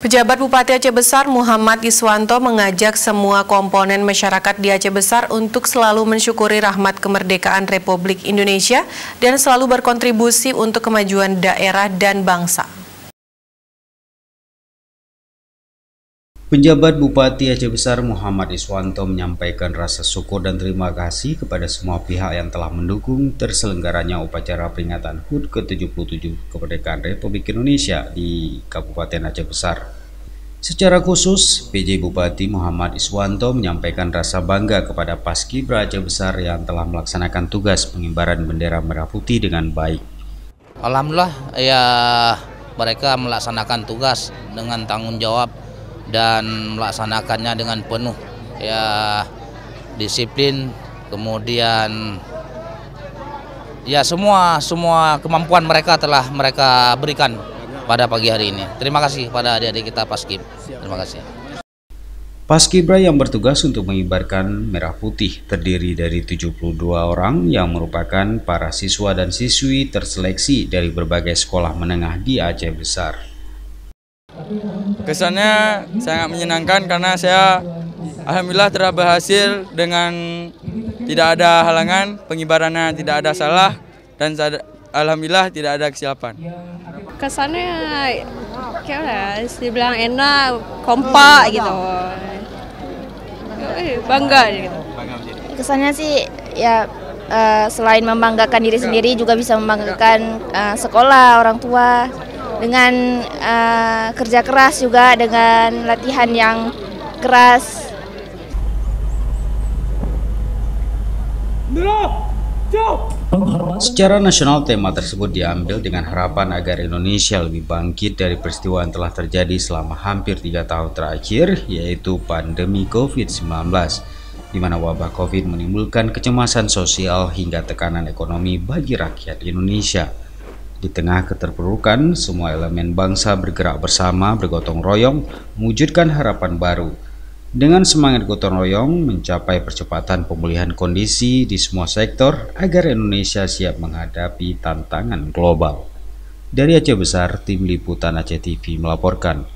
Pejabat Bupati Aceh Besar Muhammad Iswanto mengajak semua komponen masyarakat di Aceh Besar untuk selalu mensyukuri rahmat kemerdekaan Republik Indonesia dan selalu berkontribusi untuk kemajuan daerah dan bangsa. Pejabat Bupati Aceh Besar Muhammad Iswanto menyampaikan rasa syukur dan terima kasih kepada semua pihak yang telah mendukung terselenggaranya upacara peringatan HUT ke-77 kemerdekaan Republik Indonesia di Kabupaten Aceh Besar. Secara khusus, PJ Bupati Muhammad Iswanto menyampaikan rasa bangga kepada Paskibra Aceh Besar yang telah melaksanakan tugas pengibaran bendera merah putih dengan baik. Alhamdulillah ya, mereka melaksanakan tugas dengan tanggung jawab dan melaksanakannya dengan penuh ya, disiplin, kemudian ya semua kemampuan mereka telah mereka berikan pada pagi hari ini. Terima kasih pada adik-adik kita Paskib. Terima kasih. Paskibra yang bertugas untuk mengibarkan merah putih terdiri dari 72 orang yang merupakan para siswa dan siswi terseleksi dari berbagai sekolah menengah di Aceh Besar. Kesannya sangat menyenangkan karena saya alhamdulillah telah berhasil dengan tidak ada halangan, pengibarannya tidak ada salah, dan alhamdulillah tidak ada kesilapan. Kesannya kayak dibilang enak, kompak gitu, bangga gitu. Kesannya sih ya, selain membanggakan diri sendiri juga bisa membanggakan sekolah, orang tua. Dengan kerja keras juga, dengan latihan yang keras. Secara nasional tema tersebut diambil dengan harapan agar Indonesia lebih bangkit dari peristiwa yang telah terjadi selama hampir 3 tahun terakhir, yaitu pandemi COVID-19, di mana wabah COVID menimbulkan kecemasan sosial hingga tekanan ekonomi bagi rakyat Indonesia. Di tengah keterpurukan, semua elemen bangsa bergerak bersama, bergotong royong, mewujudkan harapan baru. Dengan semangat gotong royong, mencapai percepatan pemulihan kondisi di semua sektor agar Indonesia siap menghadapi tantangan global. Dari Aceh Besar, Tim Liputan Aceh TV melaporkan.